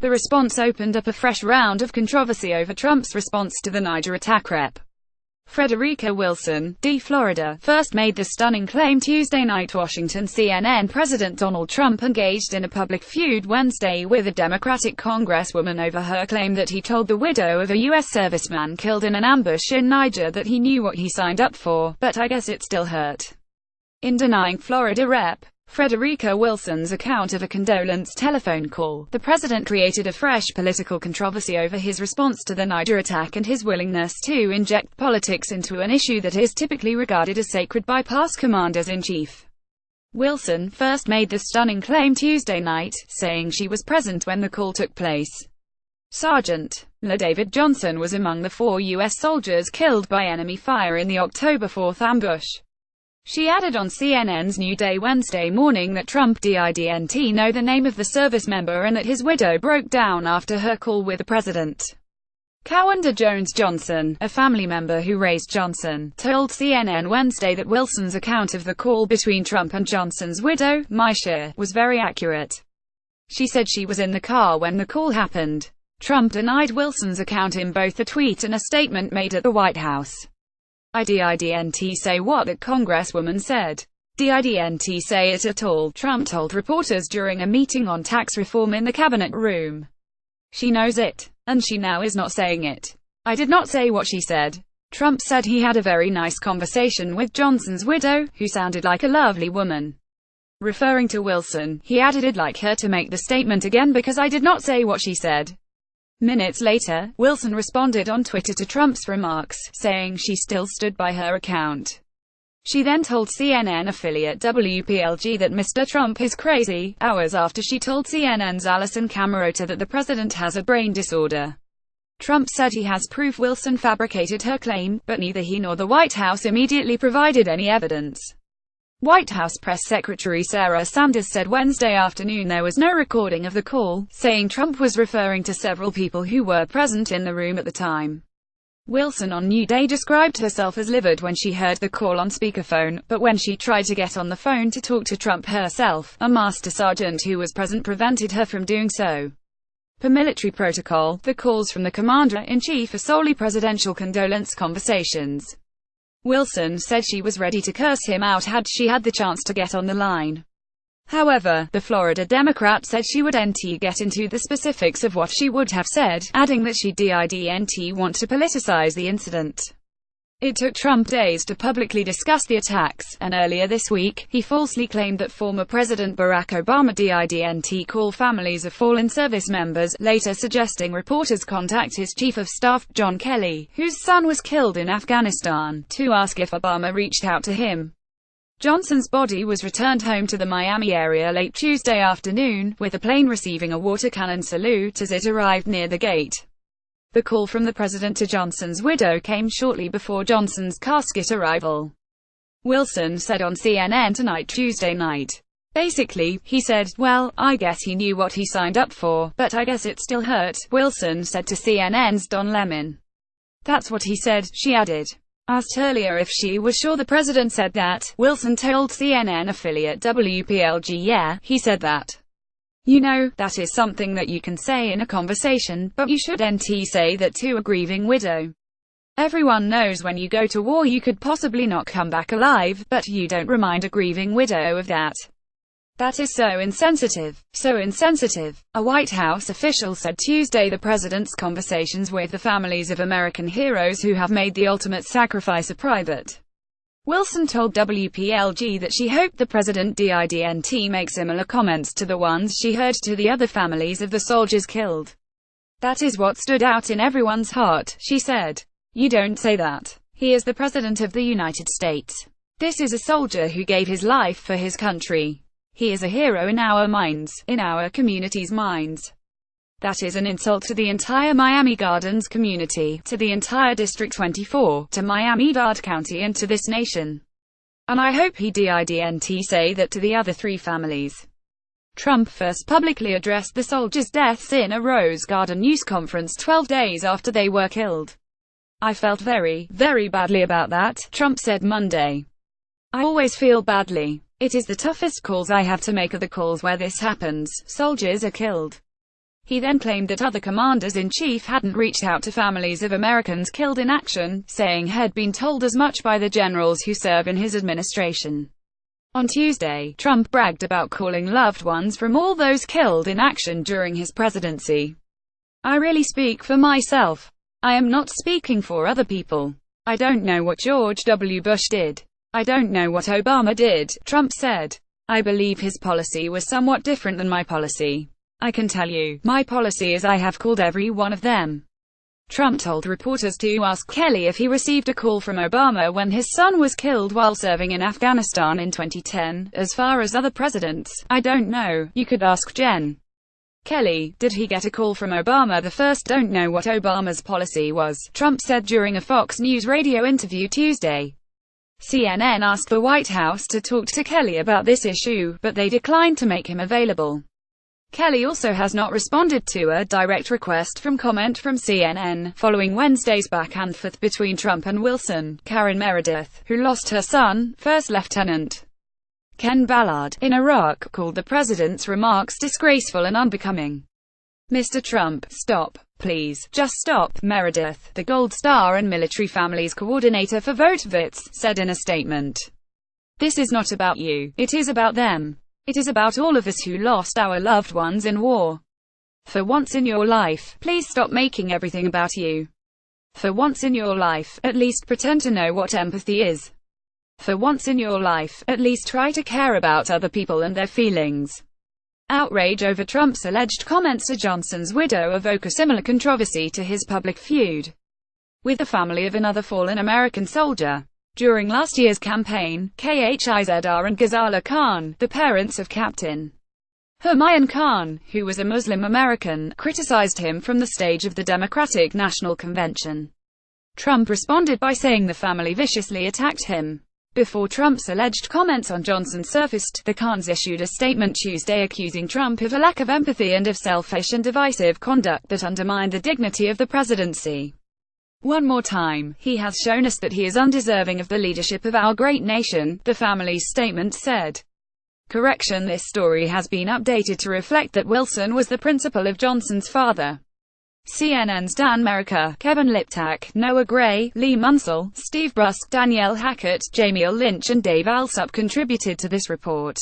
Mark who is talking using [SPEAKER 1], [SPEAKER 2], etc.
[SPEAKER 1] The response opened up a fresh round of controversy over Trump's response to the Niger attack. Rep. Frederica Wilson, D. Florida, first made the stunning claim Tuesday night. Washington. CNN President Donald Trump engaged in a public feud Wednesday with a Democratic congresswoman over her claim that he told the widow of a U.S. serviceman killed in an ambush in Niger that he knew what he signed up for, but I guess it still hurt. In denying Florida Rep. Frederica Wilson's account of a condolence telephone call, the president created a fresh political controversy over his response to the Niger attack and his willingness to inject politics into an issue that is typically regarded as sacred by past commanders-in-chief. Wilson first made the stunning claim Tuesday night, saying she was present when the call took place. Sergeant La David Johnson was among the 4 U.S. soldiers killed by enemy fire in the October 4th ambush. She added on CNN's New Day Wednesday morning that Trump didn't know the name of the service member and that his widow broke down after her call with the president. Kawanda Jones-Johnson, a family member who raised Johnson, told CNN Wednesday that Wilson's account of the call between Trump and Johnson's widow, Misha, was very accurate. She said she was in the car when the call happened. Trump denied Wilson's account in both a tweet and a statement made at the White House. I didn't say what that congresswoman said. Didn't say it at all, Trump told reporters during a meeting on tax reform in the cabinet room. She knows it, and she now is not saying it. I did not say what she said. Trump said he had a very nice conversation with Johnson's widow, who sounded like a lovely woman. Referring to Wilson, he added I'd like her to make the statement again because I did not say what she said. Minutes later, Wilson responded on Twitter to Trump's remarks, saying she still stood by her account. She then told CNN affiliate WPLG that Mr. Trump is crazy, hours after she told CNN's Alison Camerota that the president has a brain disorder. Trump said he has proof Wilson fabricated her claim, but neither he nor the White House immediately provided any evidence. White House Press Secretary Sarah Sanders said Wednesday afternoon there was no recording of the call, saying Trump was referring to several people who were present in the room at the time. Wilson on New Day described herself as livid when she heard the call on speakerphone, but when she tried to get on the phone to talk to Trump herself, a master sergeant who was present prevented her from doing so. Per military protocol, the calls from the commander-in-chief are solely presidential condolence conversations. Wilson said she was ready to curse him out had she had the chance to get on the line. However, the Florida Democrat said she wouldn't get into the specifics of what she would have said, adding that she didn't want to politicize the incident. It took Trump days to publicly discuss the attacks, and earlier this week, he falsely claimed that former President Barack Obama didn't call families of fallen service members, later suggesting reporters contact his chief of staff, John Kelly, whose son was killed in Afghanistan, to ask if Obama reached out to him. Johnson's body was returned home to the Miami area late Tuesday afternoon, with a plane receiving a water cannon salute as it arrived near the gate. The call from the president to Johnson's widow came shortly before Johnson's casket arrival. Wilson said on CNN Tonight Tuesday night. Basically, he said, well, I guess he knew what he signed up for, but I guess it still hurt, Wilson said to CNN's Don Lemon. That's what he said, she added. Asked earlier if she was sure the president said that, Wilson told CNN affiliate WPLG yeah, he said that. You know, that is something that you can say in a conversation, but you shouldn't say that to a grieving widow. Everyone knows when you go to war you could possibly not come back alive, but you don't remind a grieving widow of that. That is so insensitive. So insensitive. A White House official said Tuesday the president's conversations with the families of American heroes who have made the ultimate sacrifice are private. Wilson told WPLG that she hoped the president didn't make similar comments to the ones she heard to the other families of the soldiers killed. That is what stood out in everyone's heart, she said. You don't say that. He is the president of the United States. This is a soldier who gave his life for his country. He is a hero in our minds, in our community's minds. That is an insult to the entire Miami Gardens community, to the entire District 24, to Miami-Dade County and to this nation. And I hope he didn't say that to the other 3 families. Trump first publicly addressed the soldiers' deaths in a Rose Garden news conference 12 days after they were killed. I felt very, very badly about that, Trump said Monday. I always feel badly. It is the toughest calls I have to make are the calls where this happens, soldiers are killed. He then claimed that other commanders-in-chief hadn't reached out to families of Americans killed in action, saying he'd been told as much by the generals who serve in his administration. On Tuesday, Trump bragged about calling loved ones from all those killed in action during his presidency. "I really speak for myself. I am not speaking for other people. I don't know what George W. Bush did. I don't know what Obama did," Trump said. "I believe his policy was somewhat different than my policy. I can tell you, my policy is I have called every one of them." Trump told reporters to ask Kelly if he received a call from Obama when his son was killed while serving in Afghanistan in 2010. "As far as other presidents, I don't know. You could ask Jen." Kelly, did he get a call from Obama? The first don't know what Obama's policy was, Trump said during a Fox News radio interview Tuesday. CNN asked the White House to talk to Kelly about this issue, but they declined to make him available. Kelly also has not responded to a direct request for comment from CNN, following Wednesday's back and forth between Trump and Wilson. Karen Meredith, who lost her son, First Lieutenant Ken Ballard, in Iraq, called the president's remarks disgraceful and unbecoming. "Mr. Trump, stop. Please, just stop," Meredith, the Gold Star and Military Families Coordinator for VoteVets, said in a statement. "This is not about you. It is about them. It is about all of us who lost our loved ones in war. For once in your life, please stop making everything about you. For once in your life, at least pretend to know what empathy is. For once in your life, at least try to care about other people and their feelings." Outrage over Trump's alleged comments to Johnson's widow evoke a similar controversy to his public feud with the family of another fallen American soldier. During last year's campaign, Khizr and Ghazala Khan, the parents of Captain Humayun Khan, who was a Muslim American, criticized him from the stage of the Democratic National Convention. Trump responded by saying the family viciously attacked him. Before Trump's alleged comments on Johnson surfaced, the Khans issued a statement Tuesday accusing Trump of a lack of empathy and of selfish and divisive conduct that undermined the dignity of the presidency. "One more time, he has shown us that he is undeserving of the leadership of our great nation," the family's statement said. Correction: this story has been updated to reflect that Wilson was the principal of Johnson's father. CNN's Dan Merica, Kevin Liptak, Noah Gray, Lee Munsell, Steve Brusk, Danielle Hackett, Jamie Lynch and Dave Alsup contributed to this report.